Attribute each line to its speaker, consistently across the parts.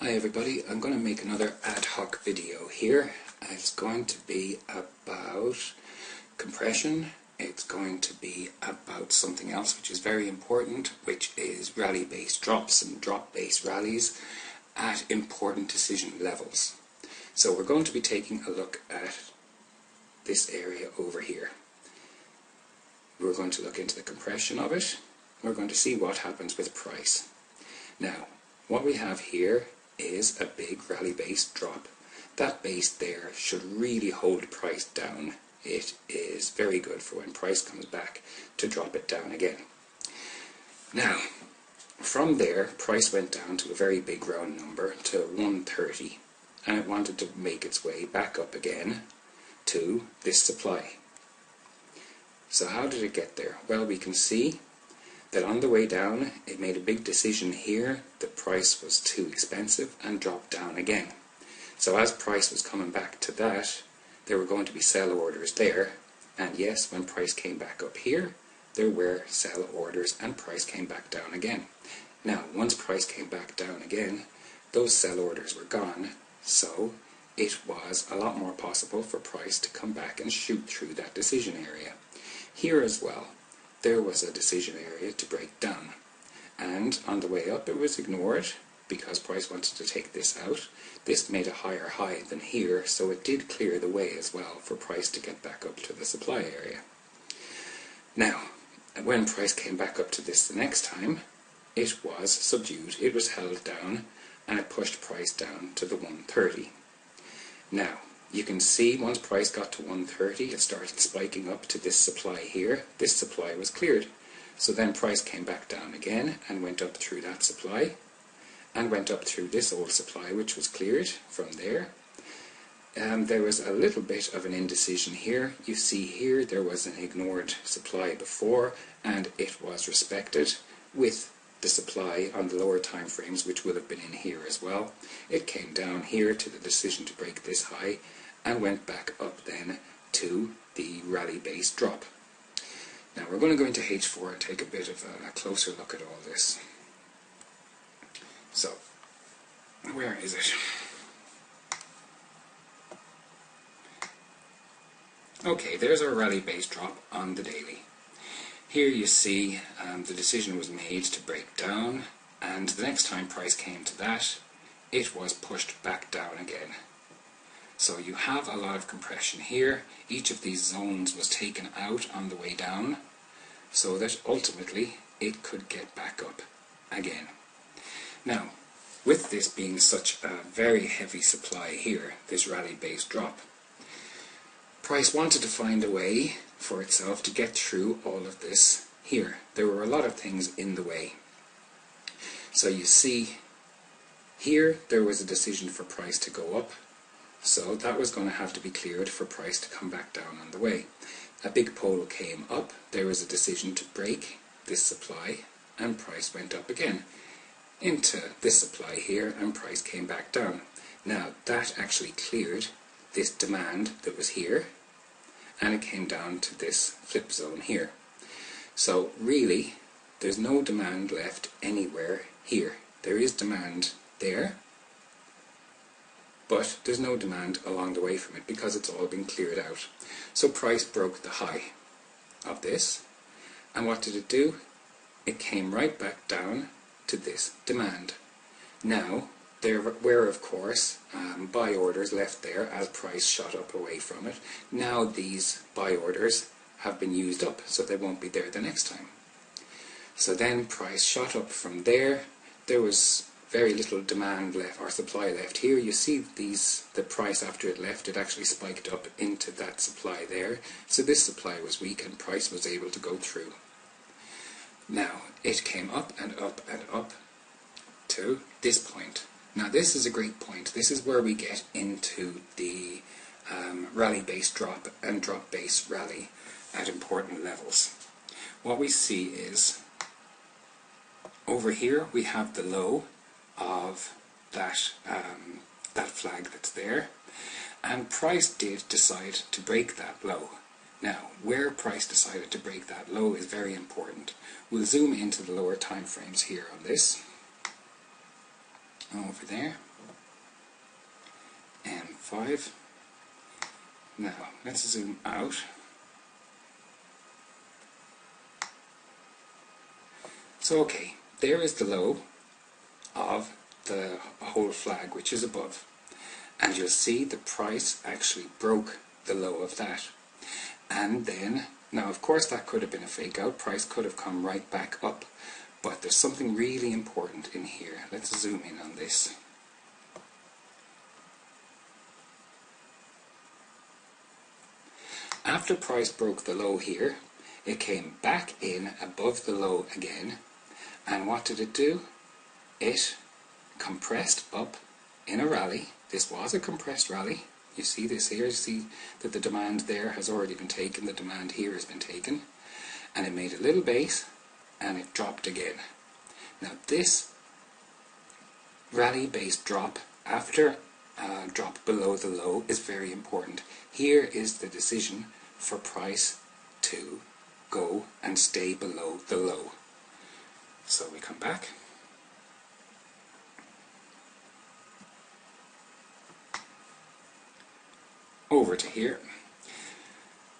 Speaker 1: Hi everybody, I'm going to make another ad hoc video here. It's going to be about compression. It's going to be about something else which is very important, which is rally-based drops and drop-based rallies at important decision levels. So we're going to be taking a look at this area over here. We're going to look into the compression of it. We're going to see what happens with price. Now, what we have here is a big rally-based drop. That base there should really hold price down. It is very good for when price comes back to drop it down again. Now, from there, price went down to a very big round number, to 130, and it wanted to make its way back up again to this supply. So how did it get there? Well, we can see that on the way down it made a big decision here that price was too expensive and dropped down again. So as price was coming back to that, there were going to be sell orders there, and yes, when price came back up here, there were sell orders and price came back down again. Now, once price came back down again, those sell orders were gone, so it was a lot more possible for price to come back and shoot through that decision area. Here as well, there was a decision area to break down, and on the way up it was ignored because price wanted to take this out. This made a higher high than here, so it did clear the way as well for price to get back up to the supply area. Now, when price came back up to this the next time, it was subdued, it was held down, and it pushed price down to the 130. Now, you can see once price got to 130, it started spiking up to this supply here. This supply was cleared. So then price came back down again and went up through that supply and went up through this old supply which was cleared from there. There was a little bit of an indecision here. You see here there was an ignored supply before and it was respected with the supply on the lower time frames, which would have been in here as well. It came down here to the decision to break this high and went back up then to the rally-based drop. Now we're going to go into H4 and take a bit of a closer look at all this. So, where is it? Okay, there's our rally-based drop on the daily. Here you see the decision was made to break down, and the next time price came to that, it was pushed back down again. So you have a lot of compression here. Each of these zones was taken out on the way down, so that ultimately it could get back up again. Now, with this being such a very heavy supply here, this rally-based drop, price wanted to find a way for itself to get through all of this here. There were a lot of things in the way. So you see here there was a decision for price to go up, so that was going to have to be cleared for price to come back down on the way. A big pole came up, there was a decision to break this supply, and price went up again into this supply here, and price came back down. Now that actually cleared this demand that was here, and it came down to this flip zone here. So really, there's no demand left anywhere here. There is demand there, but there's no demand along the way from it because it's all been cleared out. So price broke the high of this, and what did it do? It came right back down to this demand. Now, there were of course buy orders left there as price shot up away from it. Now these buy orders have been used up, so they won't be there the next time. So then price shot up from there. There was very little demand left or supply left here. You see the price after it left, it actually spiked up into that supply there. So this supply was weak and price was able to go through. Now it came up and up and up to this point. Now this is a great point. This is where we get into the rally-based drop and drop-based rally at important levels. What we see is over here we have the low of that flag that's there, and price did decide to break that low. Now, where price decided to break that low is very important. We'll zoom into the lower time frames here on this. Over there. 5. Now let's zoom out. So okay, there is the low of the whole flag, which is above, and you'll see the price actually broke the low of that. And then, now of course that could have been a fake out, price could have come right back up, but there's something really important in here. Let's zoom in on this. After price broke the low here, it came back in above the low again, and what did it do? It compressed up in a rally. This was a compressed rally. You see this here, you see that the demand there has already been taken, the demand here has been taken, and it made a little base and it dropped again. Now this rally based drop after drop below the low is very important. Here is the decision for price to go and stay below the low. So we come back. Over to here.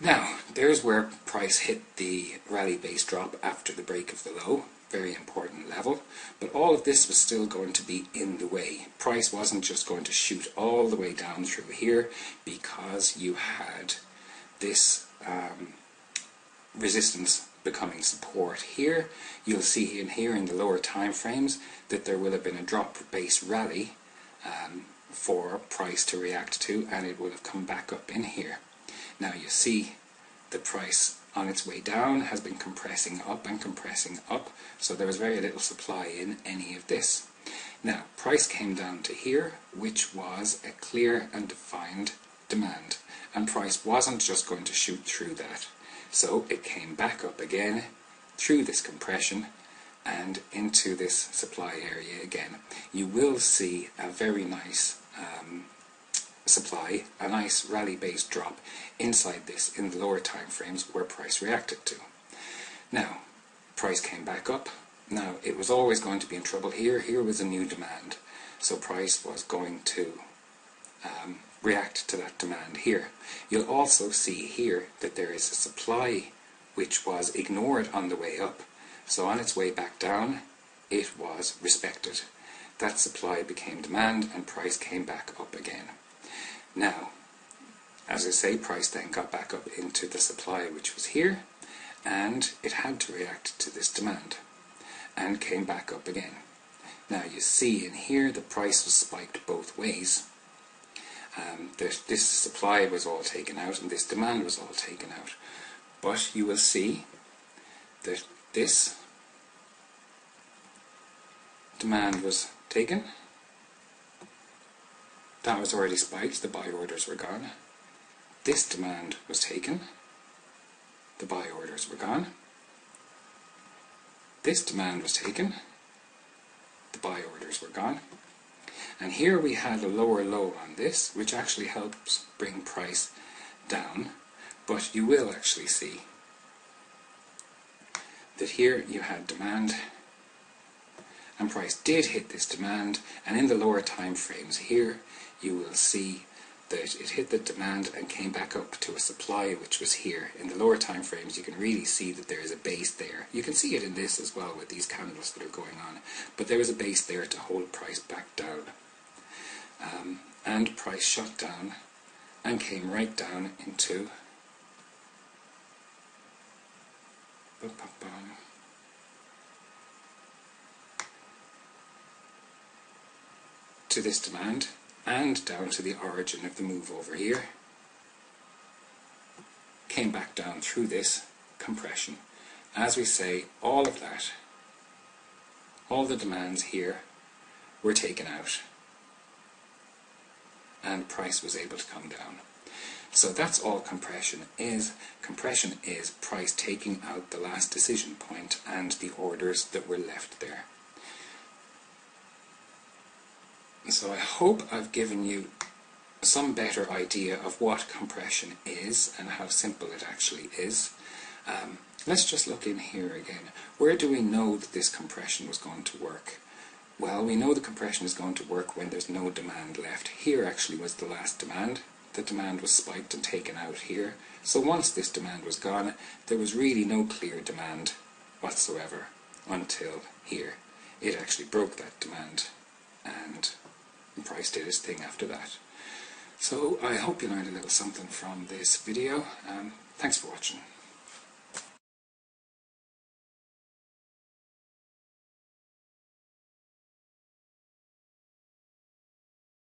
Speaker 1: Now, there's where price hit the rally base drop after the break of the low. Very important level. But all of this was still going to be in the way. Price wasn't just going to shoot all the way down through here, because you had this resistance becoming support here. You'll see in here in the lower time frames that there will have been a drop base rally for price to react to, and it will have come back up in here. Now you see the price on its way down has been compressing up and compressing up, so there was very little supply in any of this. Now price came down to here, which was a clear and defined demand, and price wasn't just going to shoot through that. So it came back up again through this compression and into this supply area again. You will see a very nice supply, a nice rally-based drop inside this in the lower time frames where price reacted to. Now, price came back up. Now, it was always going to be in trouble here. Here was a new demand. So price was going to react to that demand here. You'll also see here that there is a supply which was ignored on the way up. So on its way back down, it was respected. That supply became demand and price came back up again. Now, as I say, price then got back up into the supply which was here, and it had to react to this demand and came back up again. Now you see in here the price was spiked both ways. This supply was all taken out and this demand was all taken out. But you will see that this demand was taken. That was already spiked, the buy orders were gone. This demand was taken, the buy orders were gone. This demand was taken, the buy orders were gone. And here we had a lower low on this, which actually helps bring price down. But you will actually see that here you had demand, and price did hit this demand, and in the lower time frames here you will see that it hit the demand and came back up to a supply which was here. In the lower time frames you can really see that there is a base there. You can see it in this as well with these candles that are going on, but there is a base there to hold price back down. And price shot down and came right down into to this demand and down to the origin of the move over here. Came back down through this compression. As we say, all of that, all the demands here were taken out and price was able to come down. So that's all compression is. Compression is price taking out the last decision point and the orders that were left there. So I hope I've given you some better idea of what compression is and how simple it actually is. Let's just look in here again. Where do we know that this compression was going to work? Well, we know the compression is going to work when there's no demand left. Here actually was the last demand. The demand was spiked and taken out here. So once this demand was gone, there was really no clear demand whatsoever until here. It actually broke that demand and the price did its thing after that. So I hope you learned a little something from this video. Thanks for watching.